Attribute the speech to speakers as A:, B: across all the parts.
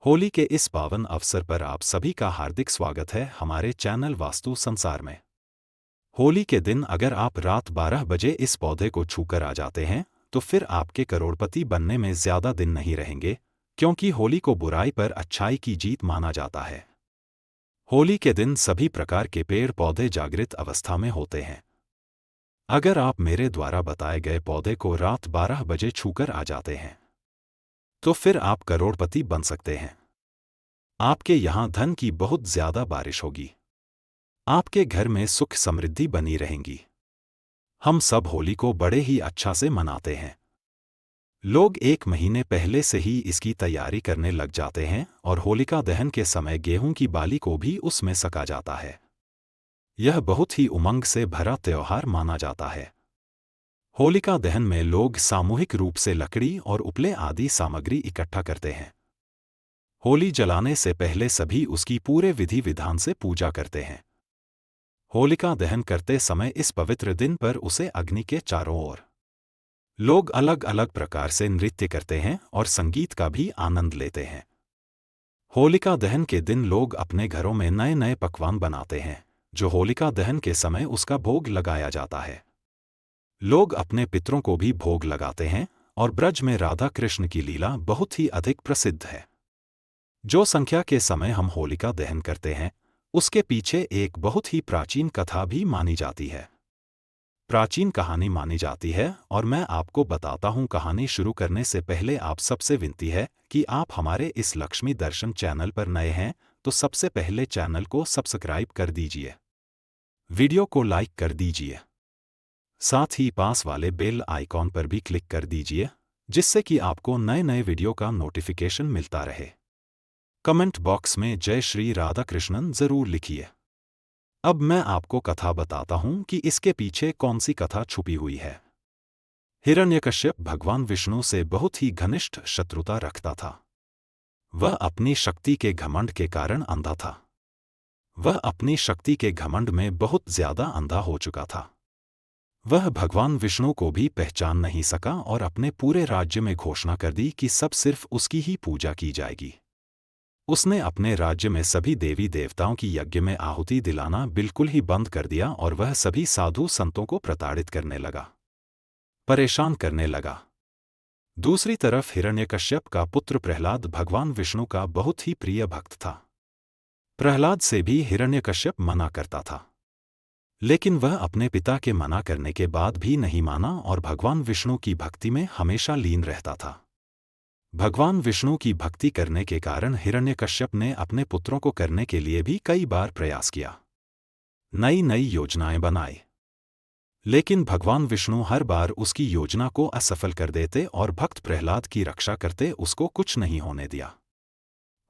A: होली के इस पावन अवसर पर आप सभी का हार्दिक स्वागत है हमारे चैनल वास्तु संसार में। होली के दिन अगर आप रात 12 बजे इस पौधे को छूकर आ जाते हैं तो फिर आपके करोड़पति बनने में ज्यादा दिन नहीं रहेंगे, क्योंकि होली को बुराई पर अच्छाई की जीत माना जाता है। होली के दिन सभी प्रकार के पेड़ पौधे जागृत अवस्था में होते हैं। अगर आप मेरे द्वारा बताए गए पौधे को रात 12 बजे छूकर आ जाते हैं तो फिर आप करोड़पति बन सकते हैं। आपके यहां धन की बहुत ज्यादा बारिश होगी। आपके घर में सुख समृद्धि बनी रहेंगी। हम सब होली को बड़े ही अच्छा से मनाते हैं। लोग 1 महीने पहले से ही इसकी तैयारी करने लग जाते हैं और होलिका दहन के समय गेहूं की बाली को भी उसमें सका जाता है। यह बहुत ही उमंग से भरा त्योहार माना जाता है। होलिका दहन में लोग सामूहिक रूप से लकड़ी और उपले आदि सामग्री इकट्ठा करते हैं। होली जलाने से पहले सभी उसकी पूरे विधि विधान से पूजा करते हैं। होलिका दहन करते समय इस पवित्र दिन पर उसे अग्नि के चारों ओर लोग अलग अलग प्रकार से नृत्य करते हैं और संगीत का भी आनंद लेते हैं। होलिका दहन के दिन लोग अपने घरों में नए नए पकवान बनाते हैं जो होलिका दहन के समय उसका भोग लगाया जाता है। लोग अपने पितरों को भी भोग लगाते हैं और ब्रज में राधा कृष्ण की लीला बहुत ही अधिक प्रसिद्ध है। जो संख्या के समय हम होलिका दहन करते हैं उसके पीछे एक बहुत ही प्राचीन कथा भी मानी जाती है। प्राचीन कहानी मानी जाती है और मैं आपको बताता हूं। कहानी शुरू करने से पहले आप सबसे विनती है कि आप हमारे इस लक्ष्मी दर्शन चैनल पर नए हैं तो सबसे पहले चैनल को सब्सक्राइब कर दीजिए, वीडियो को लाइक कर दीजिए, साथ ही पास वाले बेल आइकॉन पर भी क्लिक कर दीजिए जिससे कि आपको नए नए वीडियो का नोटिफिकेशन मिलता रहे। कमेंट बॉक्स में जय श्री राधा कृष्णन जरूर लिखिए। अब मैं आपको कथा बताता हूं कि इसके पीछे कौन सी कथा छुपी हुई है। हिरण्यकश्यप भगवान विष्णु से बहुत ही घनिष्ठ शत्रुता रखता था। वह अपनी शक्ति के घमंड के कारण अंधा था। वह अपनी शक्ति के घमंड में बहुत ज्यादा अंधा हो चुका था। वह भगवान विष्णु को भी पहचान नहीं सका और अपने पूरे राज्य में घोषणा कर दी कि सब सिर्फ उसकी ही पूजा की जाएगी। उसने अपने राज्य में सभी देवी देवताओं की यज्ञ में आहुति दिलाना बिल्कुल ही बंद कर दिया और वह सभी साधु संतों को प्रताड़ित करने लगा, परेशान करने लगा। दूसरी तरफ हिरण्यकश्यप का पुत्र प्रहलाद भगवान विष्णु का बहुत ही प्रिय भक्त था। प्रहलाद से भी हिरण्यकश्यप मना करता था, लेकिन वह अपने पिता के मना करने के बाद भी नहीं माना और भगवान विष्णु की भक्ति में हमेशा लीन रहता था। भगवान विष्णु की भक्ति करने के कारण हिरण्यकश्यप ने अपने पुत्रों को करने के लिए भी कई बार प्रयास किया, नई नई योजनाएं बनाई, लेकिन भगवान विष्णु हर बार उसकी योजना को असफल कर देते और भक्त प्रहलाद की रक्षा करते उसको कुछ नहीं होने दिया।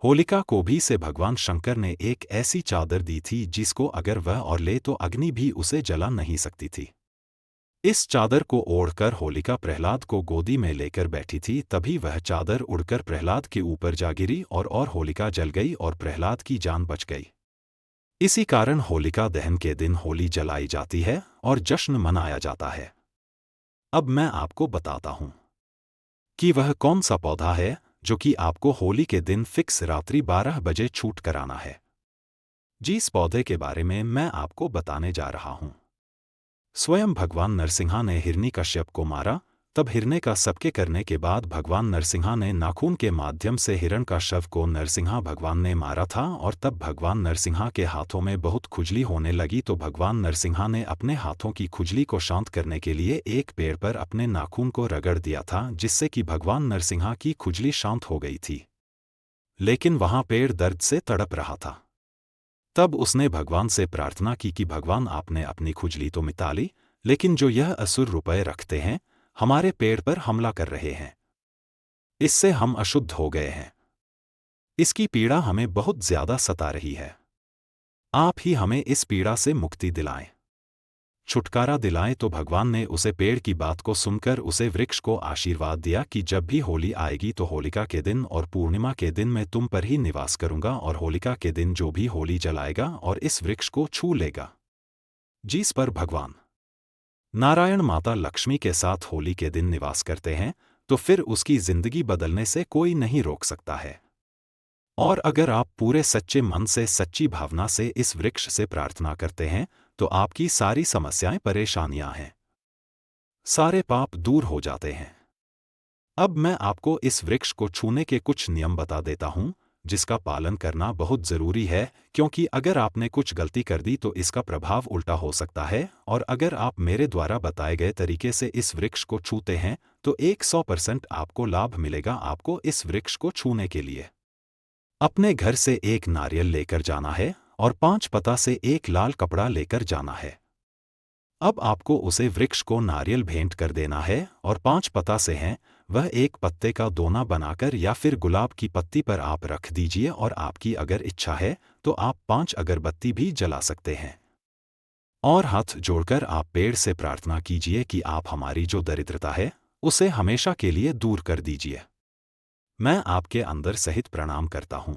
A: होलिका को भी से भगवान शंकर ने एक ऐसी चादर दी थी जिसको अगर वह और ले तो अग्नि भी उसे जला नहीं सकती थी। इस चादर को ओढ़कर होलिका प्रहलाद को गोदी में लेकर बैठी थी। तभी वह चादर उड़कर प्रहलाद के ऊपर जा गिरी और होलिका जल गई और प्रहलाद की जान बच गई। इसी कारण होलिका दहन के दिन होली जलाई जाती है और जश्न मनाया जाता है। अब मैं आपको बताता हूं कि वह कौन सा पौधा है जो कि आपको होली के दिन फिक्स रात्रि 12 बजे छूट कराना है। जिस पौधे के बारे में मैं आपको बताने जा रहा हूं। स्वयं भगवान नरसिंहा ने हिरण्यकश्यप को मारा। तब हिरण्य का सबके करने के बाद भगवान नरसिंहा ने नाखून के माध्यम से हिरण का शव को नरसिंहा भगवान ने मारा था और तब भगवान नरसिंहा के हाथों में बहुत खुजली होने लगी तो भगवान नरसिंहा ने अपने हाथों की खुजली को शांत करने के लिए एक पेड़ पर अपने नाखून को रगड़ दिया था जिससे कि भगवान नरसिंहा की खुजली शांत हो गई थी। लेकिन वहां पेड़ दर्द से तड़प रहा था। तब उसने भगवान से प्रार्थना की कि भगवान आपने अपनी खुजली तो मिटा ली, लेकिन जो यह असुर रुपए रखते हैं हमारे पेड़ पर हमला कर रहे हैं, इससे हम अशुद्ध हो गए हैं। इसकी पीड़ा हमें बहुत ज्यादा सता रही है। आप ही हमें इस पीड़ा से मुक्ति दिलाएं, छुटकारा दिलाएं। तो भगवान ने उसे पेड़ की बात को सुनकर उसे वृक्ष को आशीर्वाद दिया कि जब भी होली आएगी तो होलिका के दिन और पूर्णिमा के दिन मैं तुम पर ही निवास करूंगा और होलिका के दिन जो भी होली जलाएगा और इस वृक्ष को छू लेगा जिस पर भगवान नारायण माता लक्ष्मी के साथ होली के दिन निवास करते हैं तो फिर उसकी जिंदगी बदलने से कोई नहीं रोक सकता है। और अगर आप पूरे सच्चे मन से, सच्ची भावना से इस वृक्ष से प्रार्थना करते हैं, तो आपकी सारी समस्याएं, परेशानियां हैं, सारे पाप दूर हो जाते हैं। अब मैं आपको इस वृक्ष को छूने के कुछ नियम बता देता हूं, जिसका पालन करना बहुत जरूरी है, क्योंकि अगर आपने कुछ गलती कर दी तो इसका प्रभाव उल्टा हो सकता है। और अगर आप मेरे द्वारा बताए गए तरीके से इस वृक्ष को छूते हैं तो 100% आपको लाभ मिलेगा। आपको इस वृक्ष को छूने के लिए अपने घर से एक नारियल लेकर जाना है और 5 पत्ता से एक लाल कपड़ा लेकर जाना है। अब आपको उसे वृक्ष को नारियल भेंट कर देना है और 5 पत्ता से हैं वह एक पत्ते का दोना बनाकर या फिर गुलाब की पत्ती पर आप रख दीजिए। और आपकी अगर इच्छा है तो आप 5 अगरबत्ती भी जला सकते हैं। और हाथ जोड़कर आप पेड़ से प्रार्थना कीजिए कि आप हमारी जो दरिद्रता है उसे हमेशा के लिए दूर कर दीजिए। मैं आपके अंदर सहित प्रणाम करता हूं।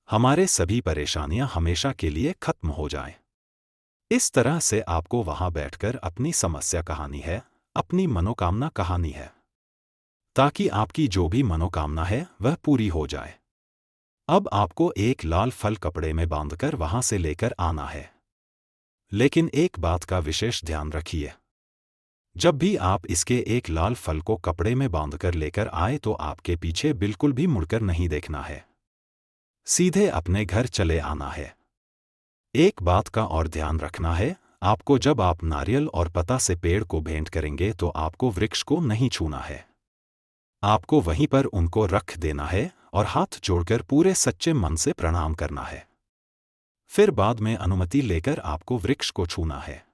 A: हमारे सभी परेशानियां हमेशा के लिए खत्म हो जाएं। इस तरह से आपको वहां बैठकर अपनी समस्या कहानी है, अपनी मनोकामना कहानी है, ताकि आपकी जो भी मनोकामना है वह पूरी हो जाए। अब आपको एक लाल फल कपड़े में बांधकर वहां से लेकर आना है। लेकिन एक बात का विशेष ध्यान रखिए, जब भी आप इसके एक लाल फल को कपड़े में बांधकर लेकर आए तो आपके पीछे बिल्कुल भी मुड़कर नहीं देखना है, सीधे अपने घर चले आना है। एक बात का और ध्यान रखना है, आपको जब आप नारियल और पत्ता से पेड़ को भेंट करेंगे तो आपको वृक्ष को नहीं छूना है। आपको वहीं पर उनको रख देना है और हाथ जोड़कर पूरे सच्चे मन से प्रणाम करना है। फिर बाद में अनुमति लेकर आपको वृक्ष को छूना है।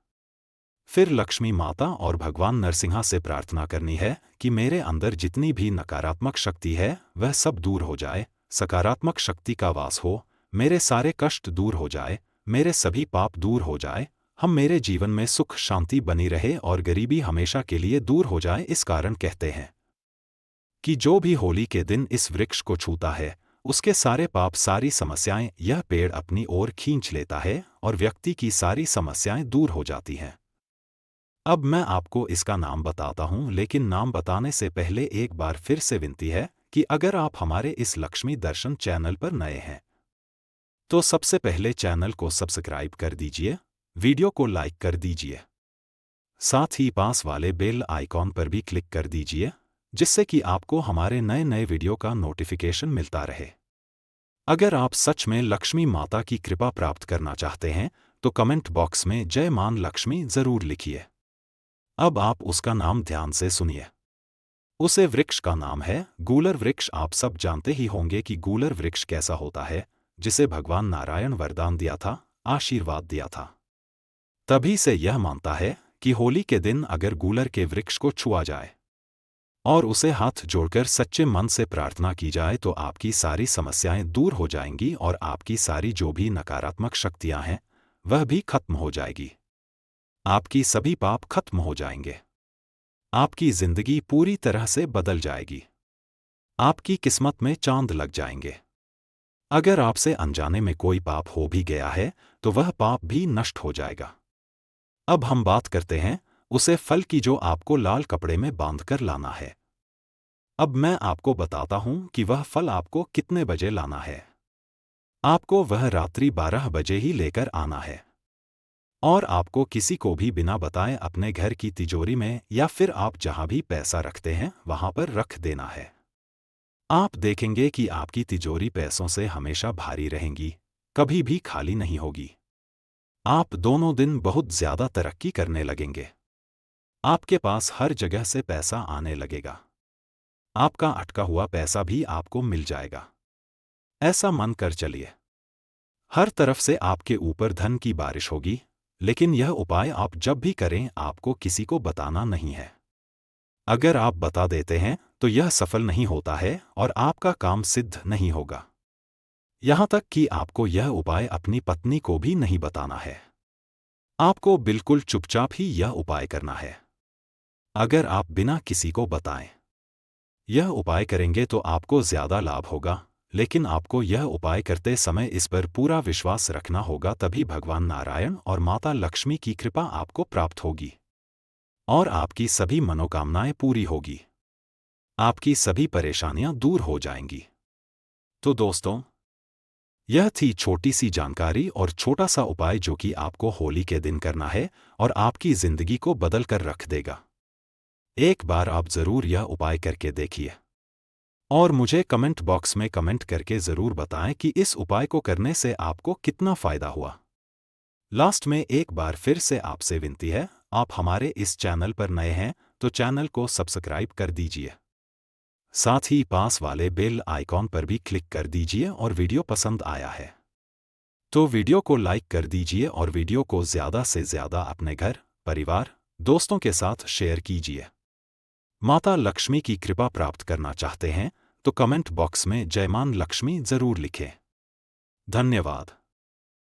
A: फिर लक्ष्मी माता और भगवान नरसिंहा से प्रार्थना करनी है कि मेरे अंदर जितनी भी नकारात्मक शक्ति है वह सब दूर हो जाए, सकारात्मक शक्ति का वास हो, मेरे सारे कष्ट दूर हो जाए, मेरे सभी पाप दूर हो जाए, हम मेरे जीवन में सुख शांति बनी रहे और गरीबी हमेशा के लिए दूर हो जाए। इस कारण कहते हैं कि जो भी होली के दिन इस वृक्ष को छूता है उसके सारे पाप, सारी समस्याएं यह पेड़ अपनी ओर खींच लेता है और व्यक्ति की सारी समस्याएं दूर हो जाती हैं। अब मैं आपको इसका नाम बताता हूं, लेकिन नाम बताने से पहले एक बार फिर से विनती है कि अगर आप हमारे इस लक्ष्मी दर्शन चैनल पर नए हैं तो सबसे पहले चैनल को सब्सक्राइब कर दीजिए, वीडियो को लाइक कर दीजिए, साथ ही पास वाले बेल आइकॉन पर भी क्लिक कर दीजिए, जिससे कि आपको हमारे नए नए वीडियो का नोटिफिकेशन मिलता रहे। अगर आप सच में लक्ष्मी माता की कृपा प्राप्त करना चाहते हैं तो कमेंट बॉक्स में जय मान लक्ष्मी जरूर लिखिए। अब आप उसका नाम ध्यान से सुनिए। उसे वृक्ष का नाम है गूलर वृक्ष। आप सब जानते ही होंगे कि गूलर वृक्ष कैसा होता है, जिसे भगवान नारायण वरदान दिया था, आशीर्वाद दिया था। तभी से यह मानता है कि होली के दिन अगर गूलर के वृक्ष को छुआ जाए और उसे हाथ जोड़कर सच्चे मन से प्रार्थना की जाए तो आपकी सारी समस्याएं दूर हो जाएंगी और आपकी सारी जो भी नकारात्मक शक्तियां हैं वह भी खत्म हो जाएगी। आपकी सभी पाप खत्म हो जाएंगे। आपकी जिंदगी पूरी तरह से बदल जाएगी। आपकी किस्मत में चांद लग जाएंगे। अगर आपसे अनजाने में कोई पाप हो भी गया है तो वह पाप भी नष्ट हो जाएगा। अब हम बात करते हैं उसे फल की, जो आपको लाल कपड़े में बांधकर लाना है। अब मैं आपको बताता हूं कि वह फल आपको कितने बजे लाना है। आपको वह रात्रि 12 बजे ही लेकर आना है और आपको किसी को भी बिना बताए अपने घर की तिजोरी में या फिर आप जहां भी पैसा रखते हैं वहां पर रख देना है। आप देखेंगे कि आपकी तिजोरी पैसों से हमेशा भारी रहेंगी, कभी भी खाली नहीं होगी। आप दोनों दिन बहुत ज्यादा तरक्की करने लगेंगे। आपके पास हर जगह से पैसा आने लगेगा। आपका अटका हुआ पैसा भी आपको मिल जाएगा। ऐसा मन कर चलिए। हर तरफ से आपके ऊपर धन की बारिश होगी। लेकिन यह उपाय आप जब भी करें आपको किसी को बताना नहीं है। अगर आप बता देते हैं तो यह सफल नहीं होता है और आपका काम सिद्ध नहीं होगा। यहां तक कि आपको यह उपाय अपनी पत्नी को भी नहीं बताना है। आपको बिल्कुल चुपचाप ही यह उपाय करना है। अगर आप बिना किसी को बताएं यह उपाय करेंगे तो आपको ज्यादा लाभ होगा, लेकिन आपको यह उपाय करते समय इस पर पूरा विश्वास रखना होगा, तभी भगवान नारायण और माता लक्ष्मी की कृपा आपको प्राप्त होगी और आपकी सभी मनोकामनाएं पूरी होगी। आपकी सभी परेशानियां दूर हो जाएंगी। तो दोस्तों, यह थी छोटी सी जानकारी और छोटा सा उपाय जो कि आपको होली के दिन करना है और आपकी जिंदगी को बदल कर रख देगा। एक बार आप जरूर यह उपाय करके देखिए और मुझे कमेंट बॉक्स में कमेंट करके जरूर बताएं कि इस उपाय को करने से आपको कितना फायदा हुआ। लास्ट में एक बार फिर से आपसे विनती है, आप हमारे इस चैनल पर नए हैं तो चैनल को सब्सक्राइब कर दीजिए। साथ ही पास वाले बेल आइकॉन पर भी क्लिक कर दीजिए और वीडियो पसंद आया है तो वीडियो को लाइक कर दीजिए और वीडियो को ज़्यादा से ज़्यादा अपने घर, परिवार, दोस्तों के साथ शेयर कीजिए। माता लक्ष्मी की कृपा प्राप्त करना चाहते हैं तो कमेंट बॉक्स में जय मां लक्ष्मी जरूर लिखें। धन्यवाद।